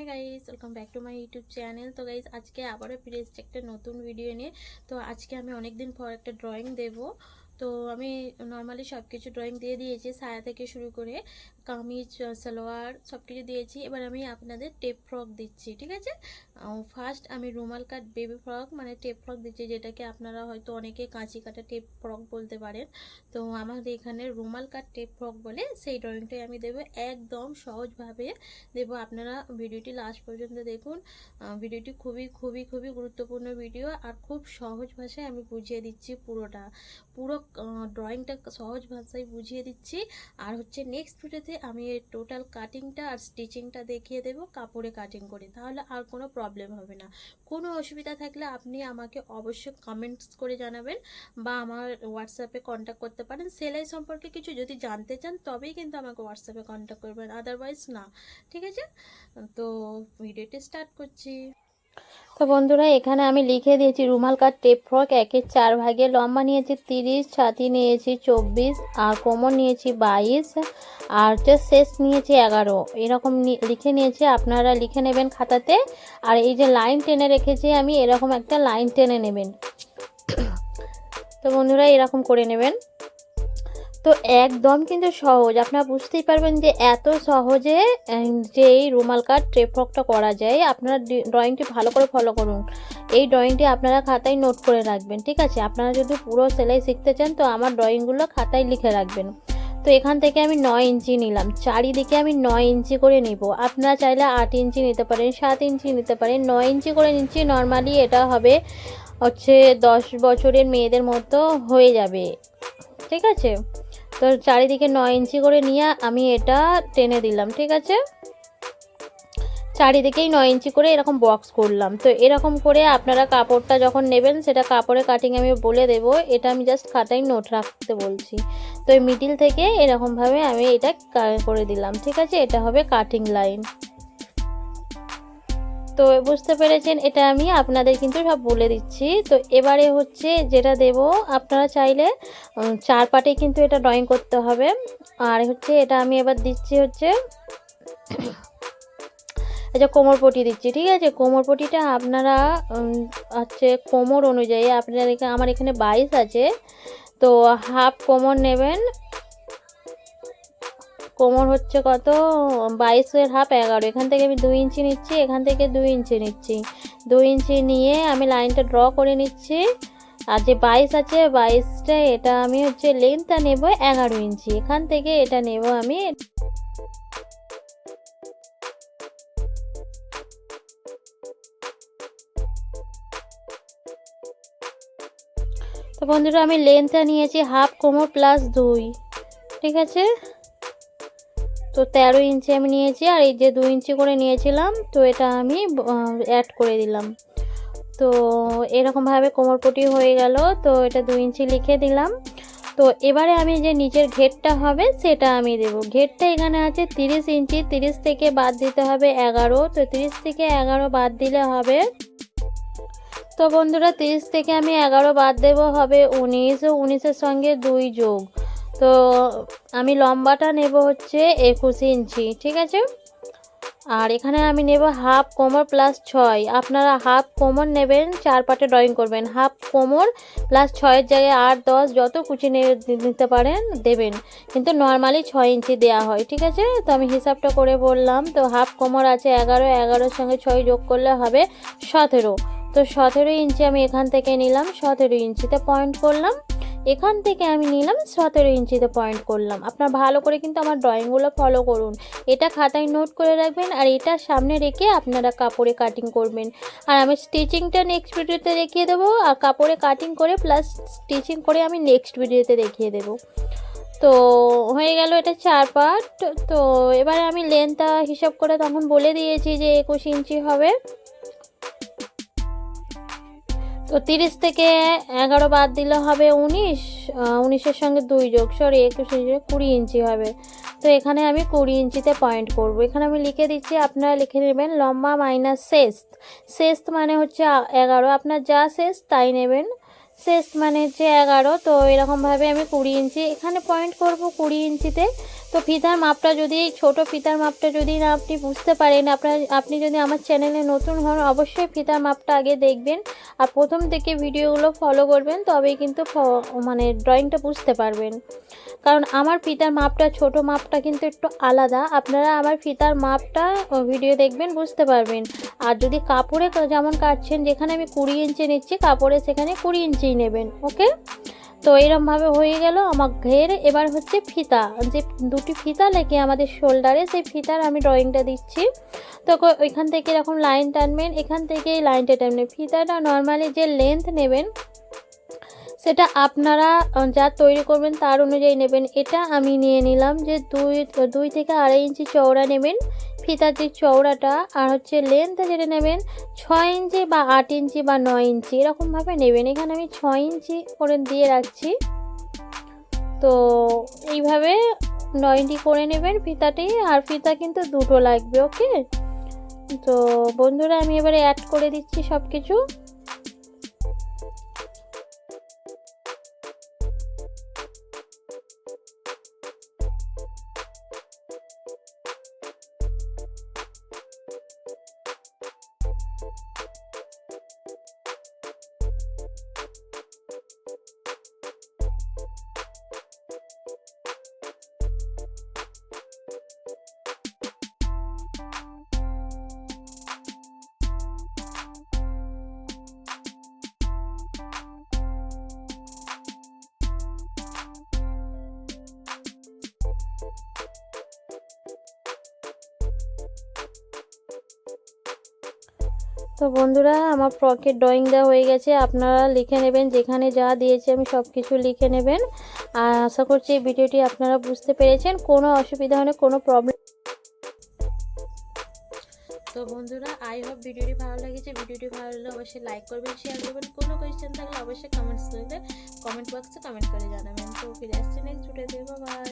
Guys, welcome back to my YouTube channel. তো guys, আজকে আবারও ফিরে এসেছি একটা নতুন ভিডিও নিয়ে। তো আজকে আমি অনেক দিন পর একটা ড্রয়িং দেব। তো আমি নর্মালি সব কিছু ড্রয়িং দিয়ে দিয়েছি, সায়া থেকে শুরু করে কামিজ, সালোয়ার সব কিছু দিয়েছি। এবার আমি আপনাদের টেপ ফ্রক দিচ্ছি, ঠিক আছে। ফার্স্ট আমি রুমাল কাট বেবি ফ্রক মানে টেপ ফ্রক দিচ্ছি, যেটাকে আপনারা হয়তো অনেকে কাঁচি কাটা টেপ ফ্রক বলতে পারেন। তো আমাদের এখানে রুমাল কাট টেপ ফ্রক বলে, সেই ড্রয়িংটাই আমি দেবো একদম সহজভাবে দেবো। আপনারা ভিডিওটি লাস্ট পর্যন্ত দেখুন। ভিডিওটি খুবই খুবই খুবই গুরুত্বপূর্ণ ভিডিও, আর খুব সহজ ভাষায় আমি বুঝিয়ে দিচ্ছি পুরো ড্রয়িংটা সহজ ভাষায় বুঝিয়ে দিচ্ছি। আর হচ্ছে নেক্সট ভিডিওতে আমি এর টোটাল কাটিংটা আর স্টিচিংটা দেখিয়ে দেবো কাপড়ে কাটিং করে, তাহলে আর কোনো প্রবলেম হবে না। কোনো অসুবিধা থাকলে আপনি আমাকে অবশ্যই কমেন্টস করে জানাবেন, বা আমার হোয়াটসঅ্যাপে কন্ট্যাক্ট করতে পারেন। সেলাই সম্পর্কে কিছু যদি জানতে চান তবেই কিন্তু আমাকে হোয়াটসঅ্যাপে কন্ট্যাক্ট করবেন, আদারওয়াইজ না। ঠিক আছে, তো ভিডিওটি স্টার্ট করছি। তো বন্ধুরা, এখানে আমি লিখে দিয়েছি রুমাল কাট টেপ ফ্রক একের 4 ভাগে। লম্বা নিয়েছি 30, ছাতি নিয়েছি 24, আর কোমর নিয়েছি 22, আর হচ্ছে শেষ নিয়েছি 11। এরকম লিখে নিয়েছি, আপনারা লিখে নেবেন খাতাতে। আর এই যে লাইন টেনে রেখেছি আমি, এরকম একটা লাইন টেনে নেবেন। তো বন্ধুরা, এরকম করে নেবেন। তো একদম কিন্তু সহজ, আপনারা বুঝতেই পারবেন যে এত সহজে যে এই রুমাল কাট ট্রে ফ্রকটা করা যায়। আপনারা ড্রয়িংটি ভালো করে ফলো করুন। এই ড্রয়িংটি আপনারা খাতায় নোট করে রাখবেন, ঠিক আছে। আপনারা যদি পুরো সেলাই শিখতে চান তো আমার ড্রয়িংগুলো খাতায় লিখে রাখবেন। তো এখান থেকে আমি 9 ইঞ্চি নিলাম, চারিদিকে আমি 9 ইঞ্চি করে নিব। আপনারা চাইলে 8 ইঞ্চি নিতে পারেন, 7 ইঞ্চি নিতে পারেন, 9 ইঞ্চি করে নিচ্ছি। নর্মালি এটা হবে হচ্ছে 10 বছরের মেয়েদের মতো হয়ে যাবে, ঠিক আছে। তো চারিদিকে 9 ইঞ্চি করে নিয়ে আমি এটা টেনে দিলাম, ঠিক আছে। চারিদিকেই 9 ইঞ্চি করে এরকম বক্স করলাম। তো এরকম করে আপনারা কাপড়টা যখন নেবেন, সেটা কাপড়ে কাটিং আমি বলে দেব, এটা আমি জাস্ট খাতায় নোট রাখতে বলছি। তো এই মিডিল থেকে এরকমভাবে আমি এটা করে দিলাম, ঠিক আছে। এটা হবে কাটিং লাইন। তো বুঝতে পেরেছেন, এটা আমি আপনাদের কিন্তু সব বলে দিচ্ছি। তো এবারে হচ্ছে যেটা দেব, আপনারা চাইলে 4 পার্টে কিন্তু এটা ড্রয়িং করতে হবে। আর হচ্ছে এটা আমি এবার দিচ্ছি হচ্ছে এই যে কোমরপটি দিচ্ছি, ঠিক আছে। কোমরপটিটা আপনারা হচ্ছে কোমর অনুযায়ী, আপনারা আমার এখানে 22 আছে, তো হাফ কোমর নেবেন। কোমর হচ্ছে কত, 22-এর হাফ 11। এখান থেকে আমি 2 ইঞ্চি নিচ্ছি, এখান থেকে 2 ইঞ্চি নিচ্ছি। 2 ইঞ্চি নিয়ে আমি লাইনটা ড্র করে নিচ্ছি। আর যে 22 আছে, 22টা এটা আমি হচ্ছে লেন্থটা নেব 11 ইঞ্চি। এখান থেকে এটা নেব আমি। তো বন্ধুরা, আমি লেন্থটা নিয়েছি হাফ কোমর প্লাস 2, ঠিক আছে। তো 13 ইঞ্চি আমি নিয়েছি, আর এই যে 2 ইঞ্চি করে নিয়েছিলাম, তো এটা আমি অ্যাড করে দিলাম। তো এরকমভাবে কোমরপটি হয়ে গেল। তো এটা 2 ইঞ্চি লিখে দিলাম। তো এবারে আমি যে নিচের ঘেরটা হবে সেটা আমি দেব। ঘেরটা এখানে আছে 30 ইঞ্চি, 30 থেকে বাদ দিতে হবে 11। তো 30 থেকে 11 বাদ দিলে হবে, তো বন্ধুরা 30 থেকে আমি 11 বাদ দেব, হবে 19। 19-এর সঙ্গে 2 যোগ। তো আমি লম্বাটা নেব হচ্ছে 21 ইঞ্চি, ঠিক আছে। আর এখানে আমি নেব হাফ কোমর প্লাস 6। আপনারা হাফ কোমর নেবেন, 4 পার্টে ড্রয়িং করবেন। হাফ কোমর প্লাস 6-এর জায়গায় 8, 10 যত কুচি নিতে পারেন দেবেন, কিন্তু নর্মালি 6 ইঞ্চি দেওয়া হয়, ঠিক আছে। তো আমি হিসাবটা করে বললাম। তো হাফ কোমর আছে 11, 11-এর সঙ্গে 6 যোগ করলে হবে 17। তো 17 ইঞ্চি আমি এখান থেকে নিলাম, 17 ইঞ্চিতে পয়েন্ট করলাম। এখান থেকে আমি নিলাম 17 ইঞ্চিতে পয়েন্ট করলাম। আপনার ভালো করে কিন্তু আমার ড্রয়িংগুলো ফলো করুন, এটা খাতায় নোট করে রাখবেন, আর এটা সামনে রেখে আপনারা কাপড়ে কাটিং করবেন। আর আমি স্টিচিংটা নেক্সট ভিডিওতে দেখিয়ে দেবো, আর কাপড়ে কাটিং করে প্লাস স্টিচিং করে আমি নেক্সট ভিডিওতে দেখিয়ে দেবো। তো হয়ে গেল এটা 4 পার্ট। তো এবারে আমি লেন্থটা হিসাব করে তখন বলে দিয়েছি যে 21 ইঞ্চি হবে। তো 30 থেকে 11 বাদ দিলে হবে 19, 19-এর সঙ্গে 2 যোগ, 21 20 ইঞ্চি হবে। তো এখানে আমি 20 ইঞ্চিতে পয়েন্ট করব। এখানে আমি লিখে দিচ্ছি, আপনারা লিখে নেবেন লম্বা মাইনাস শেষ মানে হচ্ছে 11। আপনার যা শেষ তাই নেবেন, শেষ মানে হচ্ছে 11। তো এরকমভাবে আমি 20 ইঞ্চি এখানে পয়েন্ট করব 20 ইঞ্চিতে। তো ফিতার মাপটা যদি, ছোট ফিতার মাপটা যদি না আপনি বুঝতে পারেন, আপনি যদি আমার চ্যানেলে নতুন হন, অবশ্যই ফিতার মাপটা আগে দেখবেন আর প্রথম থেকে ভিডিওগুলো ফলো করবেন, তবেই কিন্তু মানে ড্রয়িংটা বুঝতে পারবেন। কারণ আমার ফিতার মাপটা, ছোট মাপটা কিন্তু একটু আলাদা। আপনারা আমার ফিতার মাপটা ভিডিও দেখবেন, বুঝতে পারবেন। আর যদি কাপড়ে যেমন কাটছেন, যেখানে আমি 20 ইঞ্চি নিচ্ছি কাপড়ে, সেখানে 20 ইঞ্চি নেবেন। ওকে, তো এরমভাবে হয়ে গেল আমার ঘের। এবার হচ্ছে ফিতা, যে দুটি ফিতা লেগে আমাদের শোল্ডারে, সেই ফিতার আমি ড্রয়িংটা দিচ্ছি। তো ওইখান থেকে এরকম লাইন টানবেন, এখান থেকে এই লাইনটা টানবেন। ফিতাটা নর্মালি যে লেন্থ নেবেন সেটা আপনারা যা তৈরি করবেন তার অনুযায়ী নেবেন। এটা আমি নিয়ে নিলাম যে 2 থেকে 2.5 ইঞ্চি চওড়া নেবেন ফিতার যে চওড়াটা, আর হচ্ছে লেন্থ যেটা নেবেন 6 ইঞ্চি বা 8 ইঞ্চি বা 9 ইঞ্চি এরকমভাবে নেবেন। এখানে আমি 6 ইঞ্চি করে দিয়ে রাখছি। তো এইভাবে 9 ইঞ্চি করে নেবেন ফিতাটি, আর ফিতা কিন্তু দুটো লাগবে। ওকে, তো বন্ধুরা আমি এবারে অ্যাড করে দিচ্ছি সব কিছু। তো বন্ধুরা আমার ফ্রকের ড্রয়িং দেওয়া হয়ে গেছে। আপনারা লিখে নেবেন, যেখানে যা দিয়েছি আমি সব কিছু লিখে নেবেন। আর আশা করছি এই ভিডিওটি আপনারা বুঝতে পেরেছেন। কোনো অসুবিধা হলে, কোনো প্রবলেম। তো বন্ধুরা আই হোপ ভিডিওটি ভালো লেগেছে। ভিডিওটি ভালো লাগলে অবশ্যই লাইক করবেন, শেয়ার করবেন। কোনো কোয়েশ্চেন থাকলে অবশ্যই কমেন্ট বক্সে কমেন্ট করে জানাবেন। তো ফিরে আসছি নেক্সট ভিডিওতে। Bye bye.